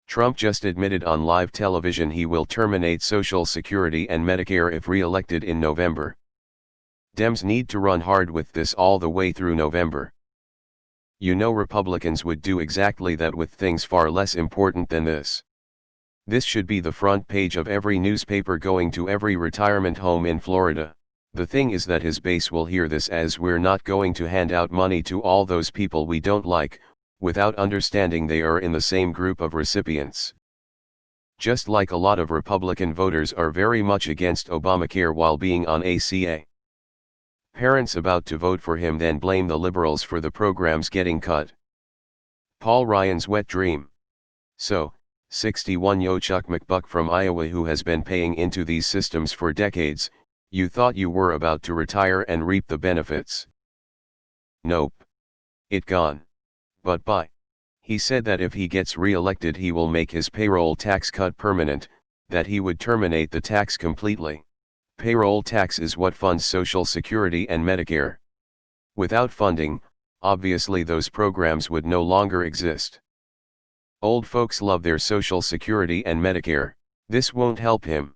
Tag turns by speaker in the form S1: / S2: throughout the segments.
S1: Trump just admitted on live television he will terminate Social Security and Medicare if re-elected in November. Dems need to run hard with this all the way through November. You know Republicans would do exactly that with things far less important than this. This should be the front page of every newspaper going to every retirement home in Florida. The thing is that his base will hear this as we're not going to hand out money to all those people we don't like, without understanding they are in the same group of recipients. Just like a lot of Republican voters are very much against Obamacare while being on ACA. Parents about to vote for him then blame the liberals for the programs getting cut. Paul Ryan's wet dream. So, 61-year-old Chuck McBuck from Iowa who has been paying into these systems for decades, you thought you were about to retire and reap the benefits. Nope. It gone. But bye. He said that if he gets re-elected he will make his payroll tax cut permanent, that he would terminate the tax completely. Payroll tax is what funds Social Security and Medicare. Without funding, obviously those programs would no longer exist. Old folks love their Social Security and Medicare. This won't help him.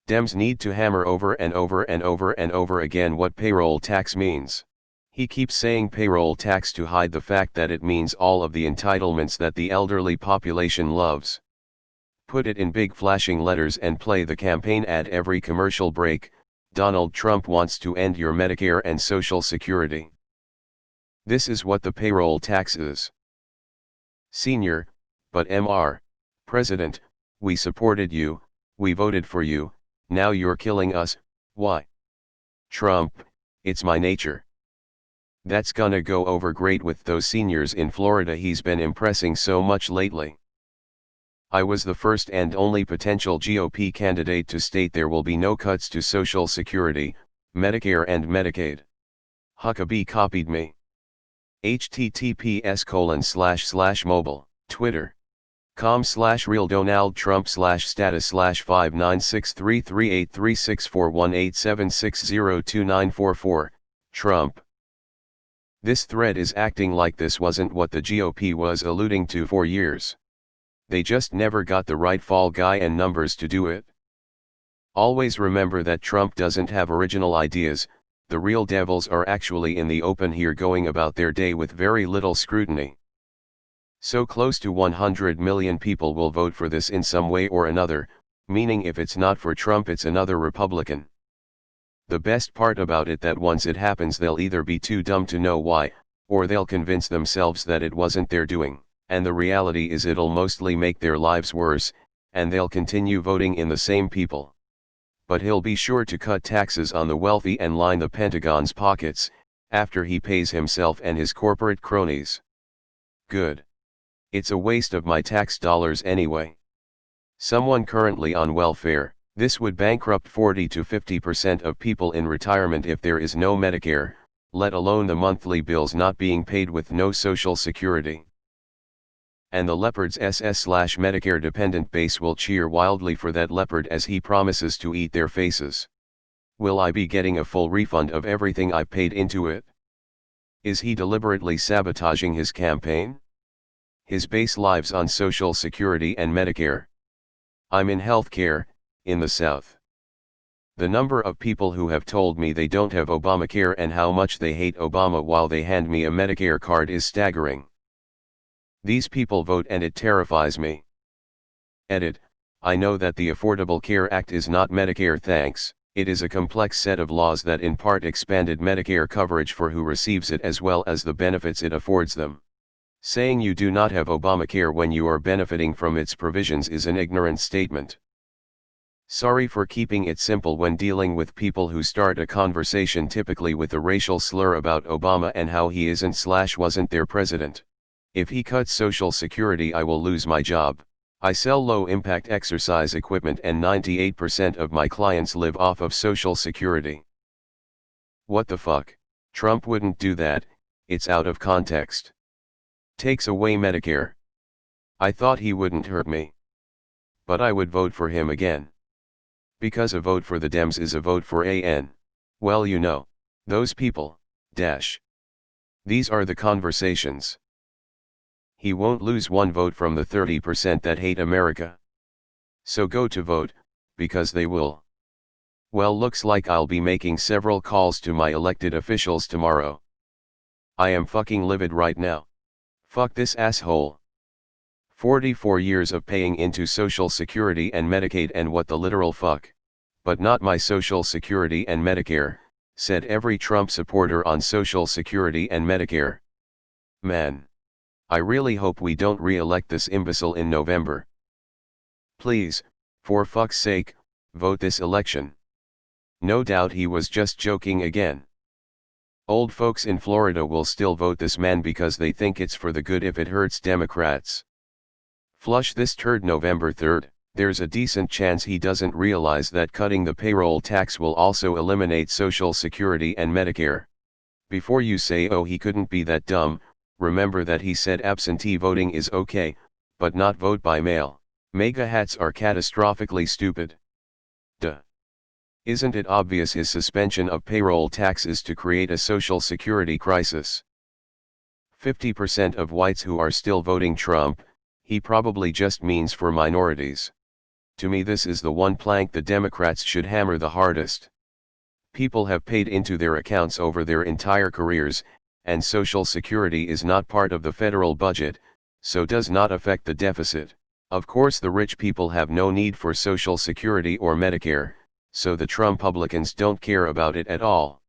S1: Dems need to hammer over and over and over and over again what payroll tax means. He keeps saying payroll tax to hide the fact that it means all of the entitlements that the elderly population loves. Put it in big flashing letters and play the campaign ad every commercial break. Donald Trump wants to end your Medicare and Social Security. This is what the payroll tax is. Senior, but Mr. President, we supported you, we voted for you, now you're killing us, why? Trump, it's my nature. That's gonna go over great with those seniors in Florida he's been impressing so much lately. I was the first and only potential GOP candidate to state there will be no cuts to Social Security, Medicare and Medicaid. Huckabee copied me. https://mobile, twitter.com/realdonaldtrump/status/5963383641876029444, Trump. This thread is acting like this wasn't what the GOP was alluding to for years. They just never got the right fall guy and numbers to do it. Always remember that Trump doesn't have original ideas, the real devils are actually in the open here going about their day with very little scrutiny. So close to 100 million people will vote for this in some way or another, meaning if it's not for Trump it's another Republican. The best part about it that once it happens they'll either be too dumb to know why, or they'll convince themselves that it wasn't their doing. And the reality is it'll mostly make their lives worse, and they'll continue voting in the same people. But he'll be sure to cut taxes on the wealthy and line the Pentagon's pockets, after he pays himself and his corporate cronies. Good. It's a waste of my tax dollars anyway. Someone currently on welfare, this would bankrupt 40 to 50% of people in retirement if there is no Medicare, let alone the monthly bills not being paid with no Social Security. And the leopard's SS/Medicare dependent base will cheer wildly for that leopard as he promises to eat their faces. Will I be getting a full refund of everything I paid into it? Is he deliberately sabotaging his campaign? His base lives on Social Security and Medicare. I'm in healthcare, in the South. The number of people who have told me they don't have Obamacare and how much they hate Obama while they hand me a Medicare card is staggering. These people vote and it terrifies me. Edit, I know that the Affordable Care Act is not Medicare thanks, it is a complex set of laws that in part expanded Medicare coverage for who receives it as well as the benefits it affords them. Saying you do not have Obamacare when you are benefiting from its provisions is an ignorant statement. Sorry for keeping it simple when dealing with people who start a conversation typically with a racial slur about Obama and how he isn't/wasn't their president. If he cuts Social Security I will lose my job. I sell low-impact exercise equipment and 98% of my clients live off of Social Security. What the fuck? Trump wouldn't do that, it's out of context. Takes away Medicare. I thought he wouldn't hurt me. But I would vote for him again. Because a vote for the Dems is a vote for AN. Well you know. Those people. These are the conversations. he won't lose one vote from the 30% that hate America. So go to vote, because they will. Well, looks like I'll be making several calls to my elected officials tomorrow. I am fucking livid right now. Fuck this asshole. 44 years of paying into Social Security and Medicaid, and what the literal fuck. But not my Social Security and Medicare, said every Trump supporter on Social Security and Medicare. Man. I really hope we don't re-elect this imbecile in November. Please, for fuck's sake, vote this election. No doubt he was just joking again. Old folks in Florida will still vote this man because they think it's for the good if it hurts Democrats. Flush this turd November 3rd. There's a decent chance he doesn't realize that cutting the payroll tax will also eliminate Social Security and Medicare. Before you say, oh, he couldn't be that dumb, remember that he said absentee voting is okay, but not vote by mail. MAGA hats are catastrophically stupid. Duh. Isn't it obvious his suspension of payroll tax is to create a social security crisis? 50% of whites who are still voting Trump, he probably just means for minorities. To me, this is the one plank the Democrats should hammer the hardest. People have paid into their accounts over their entire careers, and Social Security is not part of the federal budget, so does not affect the deficit. Of course, the rich people have no need for Social Security or Medicare, so the Trumpublicans don't care about it at all.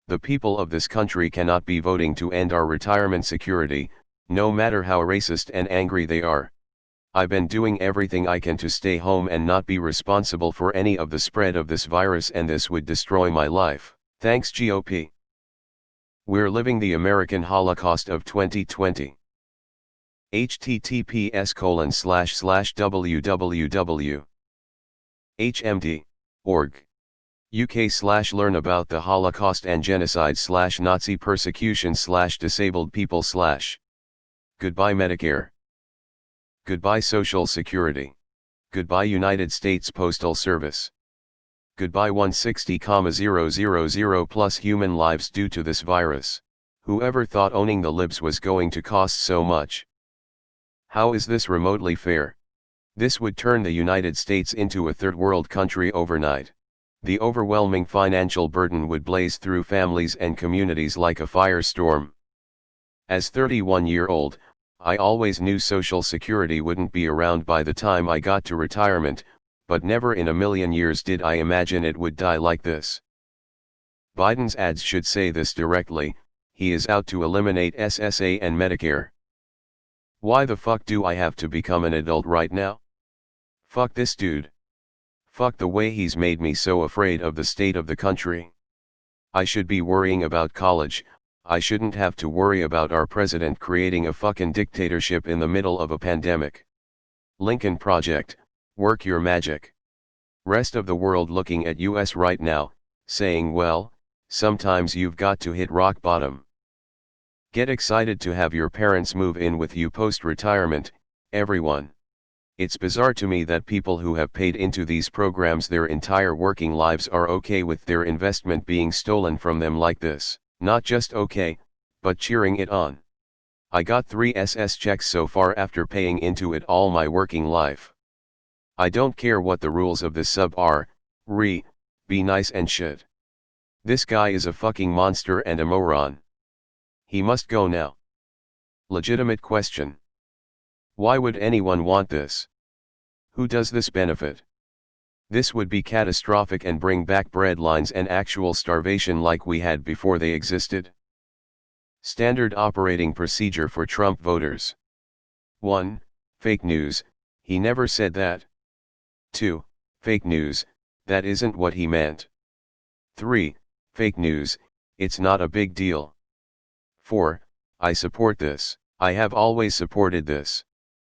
S1: The people of this country cannot be voting to end our retirement security, no matter how racist and angry they are. I've been doing everything I can to stay home and not be responsible for any of the spread of this virus, and this would destroy my life. Thanks, GOP. We're living the American Holocaust of 2020. https://www.hmd.org. UK/learn about the Holocaust and genocide/Nazi persecution/disabled people/. Goodbye Medicare. Goodbye Social Security. Goodbye United States Postal Service. Goodbye 160,000 plus human lives due to this virus. Whoever thought owning the libs was going to cost so much? How is this remotely fair? This would turn the United States into a third world country overnight. The overwhelming financial burden would blaze through families and communities like a firestorm. As 31-year-old, I always knew Social Security wouldn't be around by the time I got to retirement, but never in a million years did I imagine it would die like this. Biden's ads should say this directly: he is out to eliminate SSA and Medicare. Why the fuck do I have to become an adult right now? Fuck this dude. Fuck the way he's made me so afraid of the state of the country. I should be worrying about college. I shouldn't have to worry about our president creating a fucking dictatorship in the middle of a pandemic. Lincoln Project, work your magic. Rest of the world looking at US right now, saying, well, sometimes you've got to hit rock bottom. Get excited to have your parents move in with you post-retirement, everyone. It's bizarre to me that people who have paid into these programs their entire working lives are okay with their investment being stolen from them like this. Not just okay, but cheering it on. I got 3 SS checks so far after paying into it all my working life. I don't care what the rules of this sub are, be nice and shit. This guy is a fucking monster and a moron. He must go now. Legitimate question. Why would anyone want this? Who does this benefit? This would be catastrophic and bring back breadlines and actual starvation like we had before they existed. Standard operating procedure for Trump voters. 1. Fake news, he never said that. 2. Fake news, that isn't what he meant. 3. Fake news, it's not a big deal. 4. I support this. I have always supported this.